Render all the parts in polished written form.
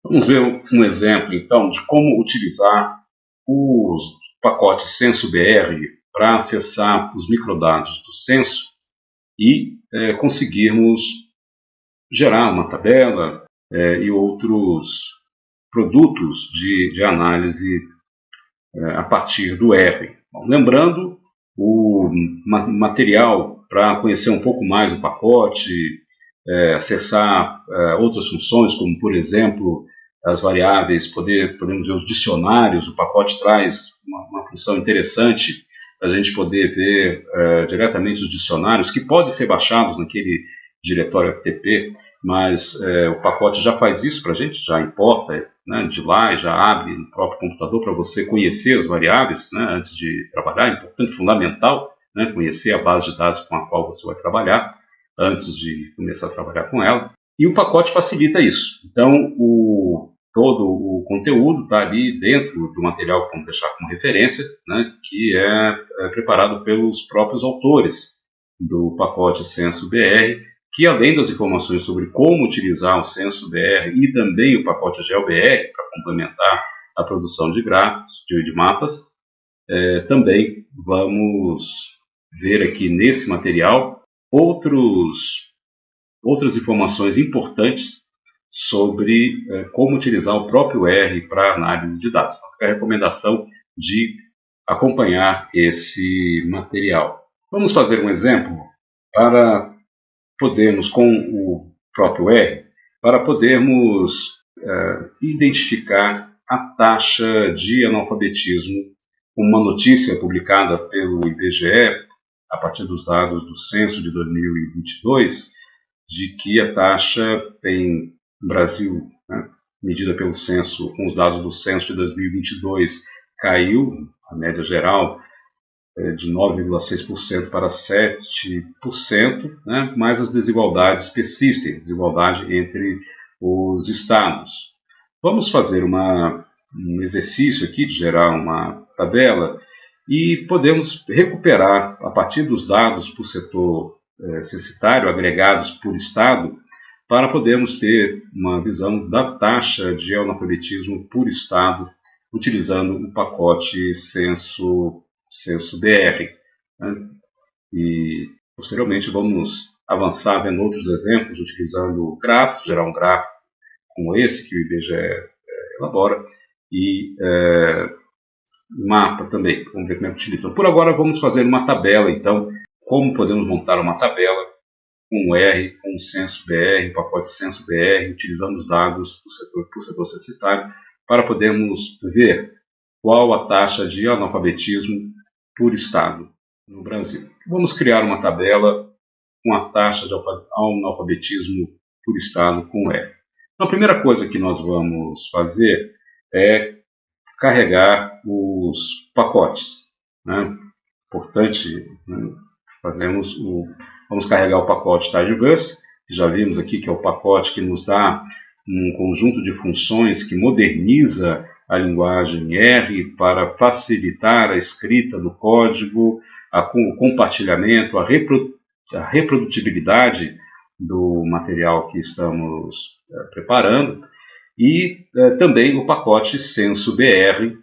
Vamos ver um exemplo, então, de como utilizar os pacotes censo-BR para acessar os microdados do censo e conseguirmos gerar uma tabela e outros produtos de análise a partir do R. Bom, lembrando, o material para conhecer um pouco mais o pacote, acessar outras funções, como, por exemplo, as variáveis, podemos ver os dicionários. O pacote traz uma função interessante para a gente poder ver diretamente os dicionários, que podem ser baixados naquele diretório FTP, mas o pacote já faz isso para a gente, já importa de lá e já abre no próprio computador para você conhecer as variáveis antes de trabalhar. É importante, fundamental, conhecer a base de dados com a qual você vai trabalhar antes de começar a trabalhar com ela. E o pacote facilita isso. Então, todo o conteúdo está ali dentro do material que vamos deixar como referência, que é preparado pelos próprios autores do pacote Censo-BR, que além das informações sobre como utilizar o Censo-BR e também o pacote GeoBR para complementar a produção de gráficos, de mapas, também vamos ver aqui nesse material outras informações importantes sobre como utilizar o próprio R para análise de dados. Então, fica a recomendação de acompanhar esse material. Vamos fazer um exemplo para podermos, com o próprio R, para podermos identificar a taxa de analfabetismo, uma notícia publicada pelo IBGE, a partir dos dados do censo de 2022, de que a taxa tem, no Brasil, medida pelo censo, com os dados do censo de 2022, caiu, a média geral, de 9,6% para 7%, mas as desigualdades persistem, desigualdade entre os estados. Vamos fazer um exercício aqui de gerar uma tabela e podemos recuperar, a partir dos dados por setor censitário, agregados por estado, para podermos ter uma visão da taxa de analfabetismo por estado, utilizando o pacote Censo-BR. E, posteriormente, vamos avançar vendo outros exemplos, utilizando gráficos, gerar um gráfico como esse que o IBGE elabora, e mapa também, vamos ver como é que utiliza. Por agora, vamos fazer uma tabela, então, como podemos montar uma tabela com o R, com o Censo-BR, o pacote Censo-BR, utilizando os dados do setor censitário, para podermos ver qual a taxa de analfabetismo por estado no Brasil. Vamos criar uma tabela com a taxa de analfabetismo por estado com R. Então, a primeira coisa que nós vamos fazer é carregar os pacotes. Importante, vamos carregar o pacote Tidyverse, que já vimos aqui que é o pacote que nos dá um conjunto de funções que moderniza a linguagem R para facilitar a escrita do código, o compartilhamento, a reprodutibilidade do material que estamos preparando, e também o pacote Censo-BR,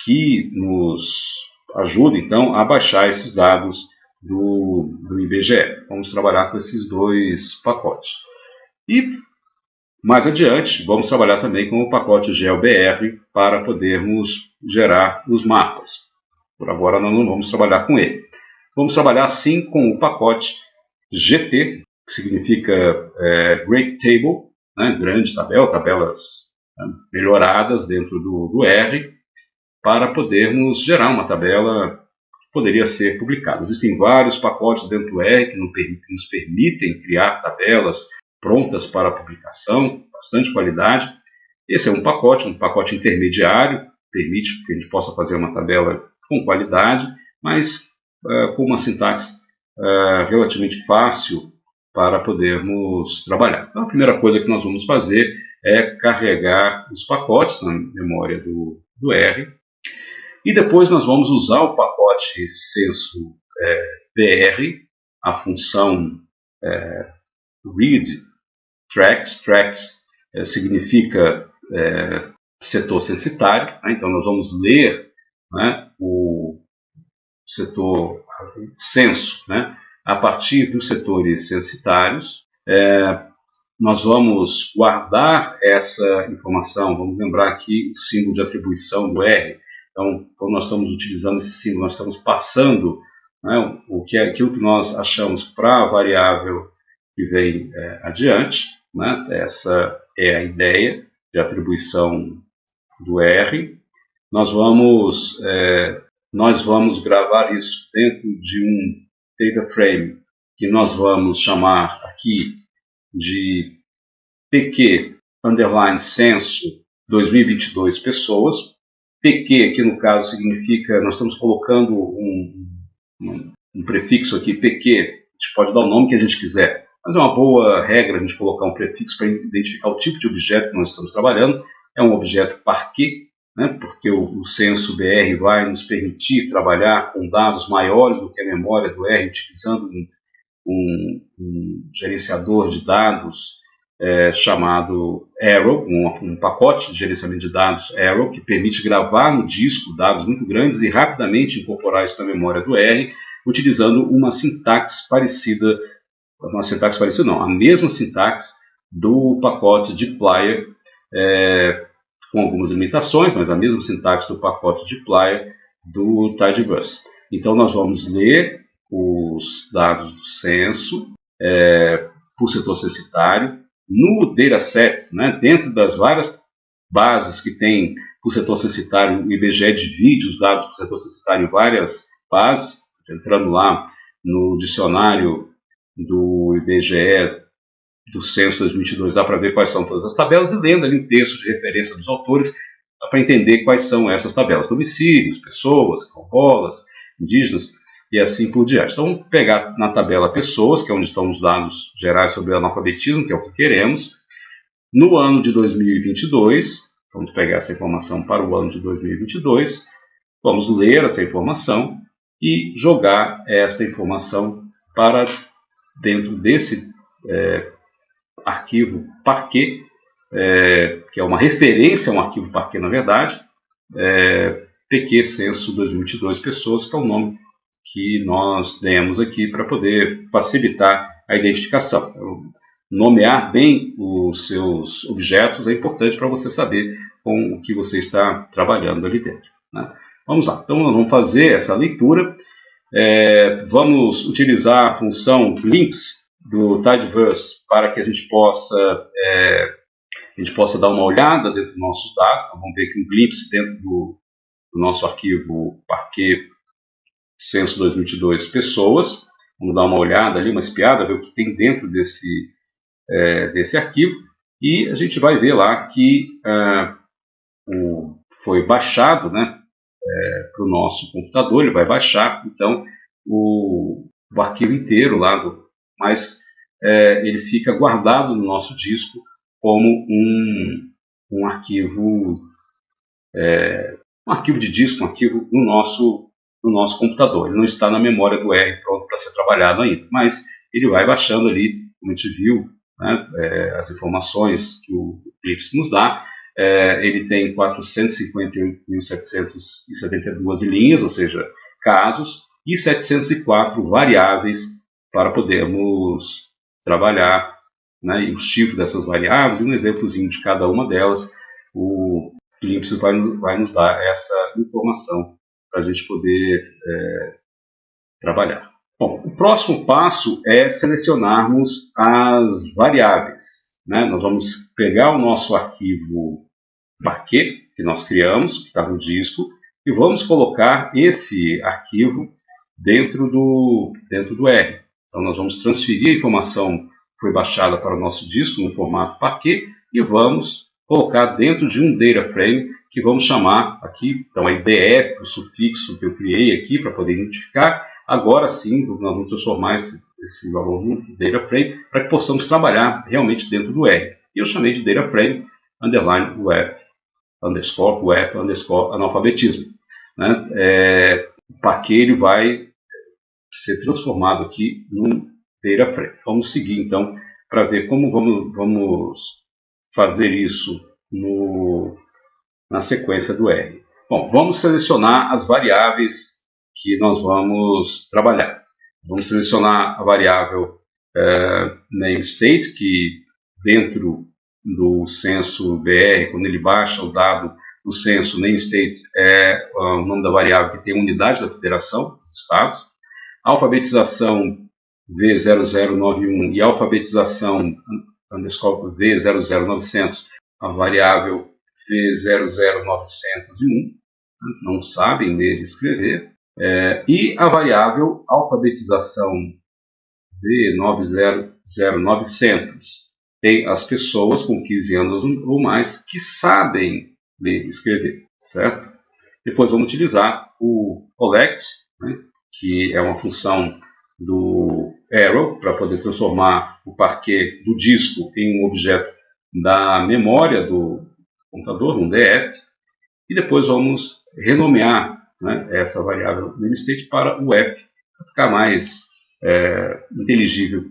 que nos ajuda, então, a baixar esses dados do IBGE. Vamos trabalhar com esses dois pacotes. E, mais adiante, vamos trabalhar também com o pacote GeoBR para podermos gerar os mapas. Por agora, nós não vamos trabalhar com ele. Vamos trabalhar, sim, com o pacote GT, que significa Great Table, grande tabela, tabelas melhoradas dentro do R, para podermos gerar uma tabela que poderia ser publicada. Existem vários pacotes dentro do R que nos permitem criar tabelas prontas para publicação, bastante qualidade. Esse é um pacote intermediário, permite que a gente possa fazer uma tabela com qualidade, mas com uma sintaxe relativamente fácil para podermos trabalhar. Então, a primeira coisa que nós vamos fazer é carregar os pacotes na memória do R, e depois nós vamos usar o pacote Censo-BR, a função read tracks significa setor censitário, né? Então nós vamos ler, né, o setor censo, né, a partir dos setores censitários. Nós vamos guardar essa informação, vamos lembrar aqui o símbolo de atribuição do R. Então, quando nós estamos utilizando esse símbolo, nós estamos passando, né, aquilo que nós achamos para a variável que vem adiante, né? Essa é a ideia de atribuição do R. Nós vamos gravar isso dentro de um data frame que nós vamos chamar aqui de PQ underline censo 2022 pessoas. PQ aqui no caso significa, nós estamos colocando um prefixo aqui, PQ, a gente pode dar o nome que a gente quiser, mas é uma boa regra a gente colocar um prefixo para identificar o tipo de objeto que nós estamos trabalhando. É um objeto Parquet, né, porque o censo BR vai nos permitir trabalhar com dados maiores do que a memória do R, utilizando um gerenciador de dados chamado Arrow, um pacote de gerenciamento de dados Arrow, que permite gravar no disco dados muito grandes e rapidamente incorporar isso na memória do R, utilizando uma sintaxe parecida, a mesma sintaxe do pacote dplyr, com algumas limitações, mas a mesma sintaxe do pacote dplyr do Tidyverse. Então nós vamos ler os dados do censo por setor censitário no dataset, né, dentro das várias bases que tem por setor censitário. O IBGE divide os dados por setor censitário em várias bases. Entrando lá no dicionário do IBGE do censo 2022, dá para ver quais são todas as tabelas, e lendo ali o texto de referência dos autores, dá para entender quais são essas tabelas: domicílios, pessoas, quilombolas, indígenas e assim por diante. Então, vamos pegar na tabela pessoas, que é onde estão os dados gerais sobre o analfabetismo, que é o que queremos. No ano de 2022, vamos pegar essa informação para o ano de 2022, vamos ler essa informação e jogar esta informação para dentro desse arquivo Parquet, que é uma referência a um arquivo Parquet, na verdade, PQ Censo 2022 Pessoas, que é o nome que nós demos aqui para poder facilitar a identificação. Nomear bem os seus objetos é importante para você saber com o que você está trabalhando ali dentro, né? Vamos lá, então nós vamos fazer essa leitura. Vamos utilizar a função glimpse do Tidyverse para que a gente possa dar uma olhada dentro dos nossos dados. Então, vamos ver aqui um glimpse dentro do nosso arquivo Parquet Censo 2022 Pessoas. Vamos dar uma olhada ali, uma espiada, ver o que tem dentro desse arquivo. E a gente vai ver lá que foi baixado, né, para o nosso computador. Ele vai baixar, então, o arquivo inteiro lá, mas ele fica guardado no nosso disco como um arquivo de disco, um arquivo no nosso computador. Ele não está na memória do R pronto para ser trabalhado ainda, mas ele vai baixando ali, como a gente viu, né, as informações que o Eclipse nos dá. Ele tem 458.772 linhas, ou seja, casos, e 704 variáveis para podermos trabalhar, né, e os tipos dessas variáveis, e um exemplozinho de cada uma delas. O Eclipse vai nos dar essa informação para a gente poder trabalhar. Bom, o próximo passo é selecionarmos as variáveis, né? Nós vamos pegar o nosso arquivo Parquet, que nós criamos, que está no disco, e vamos colocar esse arquivo dentro do R. Então, nós vamos transferir a informação que foi baixada para o nosso disco no formato Parquet e vamos colocar dentro de um data frame que vamos chamar aqui, então, a IDF, o sufixo que eu criei aqui para poder identificar. Agora sim, nós vamos transformar esse valor no data frame para que possamos trabalhar realmente dentro do R. E eu chamei de data frame underline web, web, analfabetismo, né? O Parquet ele vai ser transformado aqui num data frame. Vamos seguir então para ver como vamos fazer isso na sequência do R? Bom, vamos selecionar as variáveis que nós vamos trabalhar. Vamos selecionar a variável namestate, que dentro do censo BR, quando ele baixa o dado do censo, namestate é o nome da variável que tem unidade da federação dos estados. Alfabetização V0091 e alfabetização V00900, a variável V00901, não sabem ler e escrever, e a variável alfabetização V900900 tem as pessoas com 15 anos ou mais que sabem ler e escrever, certo? Depois vamos utilizar o collect, né, que é uma função do arrow, para poder transformar o parquet do disco em um objeto da memória do computador, um DF, e depois vamos renomear, né, essa variável namestate para o F, para ficar mais inteligível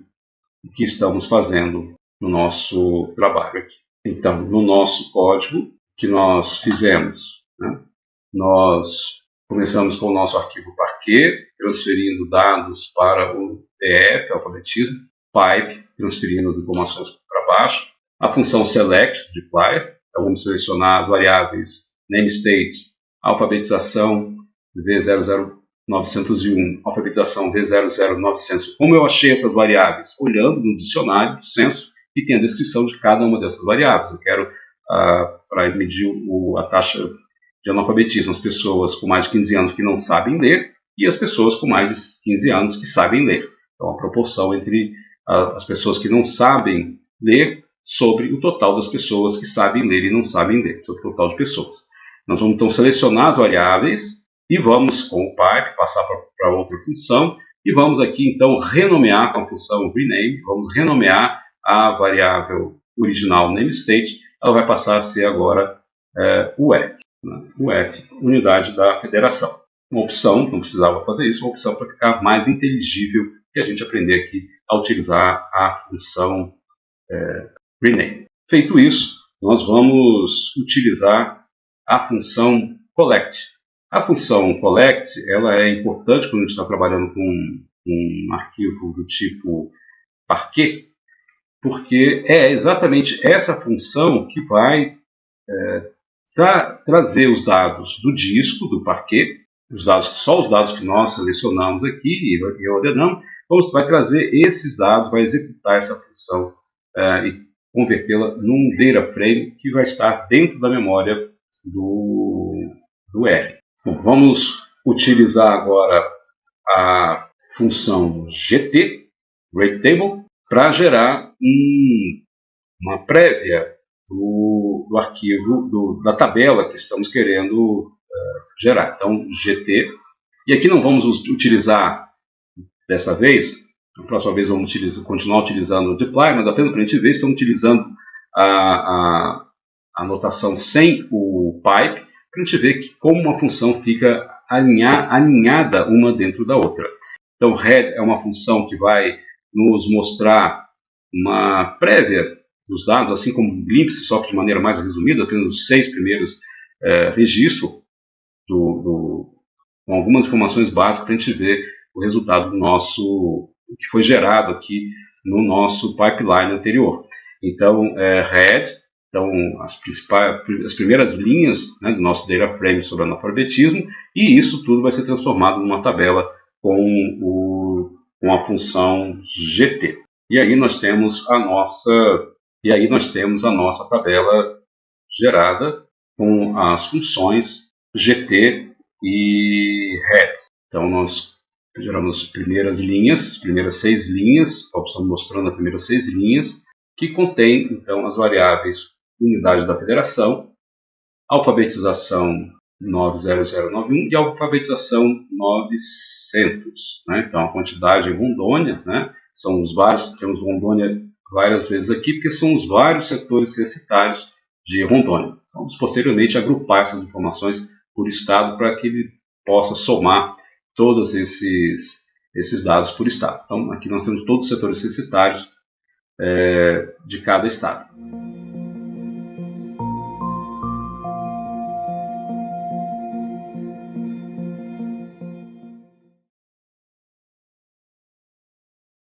o que estamos fazendo no nosso trabalho aqui. Então, no nosso código que nós fizemos, né, nós começamos com o nosso arquivo parquet, transferindo dados para o TF, alfabetismo, pipe, transferindo as informações para baixo, a função select, de dplyr, então vamos selecionar as variáveis namestate, alfabetização V00901, alfabetização V00900. Como eu achei essas variáveis? Olhando no dicionário do censo e tem a descrição de cada uma dessas variáveis. Eu quero, para medir a taxa de analfabetismo, as pessoas com mais de 15 anos que não sabem ler e as pessoas com mais de 15 anos que sabem ler. Então, a proporção entre as pessoas que não sabem ler sobre o total das pessoas que sabem ler e não sabem ler, sobre o total de pessoas. Nós vamos então selecionar as variáveis e vamos, com o pipe, passar para outra função e vamos aqui então renomear com a função rename, vamos renomear a variável original namestate, ela vai passar a ser agora o F, né? O F, unidade da federação. Uma opção, não precisava fazer isso, uma opção para ficar mais inteligível e a gente aprender aqui a utilizar a função rename. Feito isso, nós vamos utilizar a função collect. A função collect ela é importante quando a gente está trabalhando com um arquivo do tipo parquet, porque é exatamente essa função que vai trazer os dados do disco, do parquet, só os dados que nós selecionamos aqui e ordenamos, vai trazer esses dados, vai executar essa função e convertê-la num data frame que vai estar dentro da memória do R. Bom, vamos utilizar agora a função GT, GradeTable, para gerar uma prévia do arquivo, da tabela que estamos querendo gerar. Então, GT, e aqui não vamos utilizar dessa vez, na próxima vez vamos continuar utilizando o dplyr, mas apenas para a gente ver, estamos utilizando a notação sem o pipe, para a gente ver como uma função fica alinhada uma dentro da outra. Então, head é uma função que vai nos mostrar uma prévia dos dados, assim como um glimpse, só que de maneira mais resumida, apenas os 6 primeiros registros, com algumas informações básicas para a gente ver o resultado que foi gerado aqui no nosso pipeline anterior. Então, head, então, as primeiras linhas, né, do nosso data frame sobre analfabetismo, e isso tudo vai ser transformado numa tabela com a função GT. E aí nós temos a nossa tabela gerada com as funções GT e head. Então nós geramos as primeiras linhas, as primeiras 6 linhas, estamos mostrando as primeiras 6 linhas, que contém então as variáveis unidade da federação, alfabetização 90091 e alfabetização 900. Né? Então a quantidade em Rondônia, né? São os vários, temos Rondônia várias vezes aqui, porque são os vários setores censitários de Rondônia. Vamos posteriormente agrupar essas informações por estado para que ele possa somar todos esses dados por estado. Então aqui nós temos todos os setores censitários de cada estado.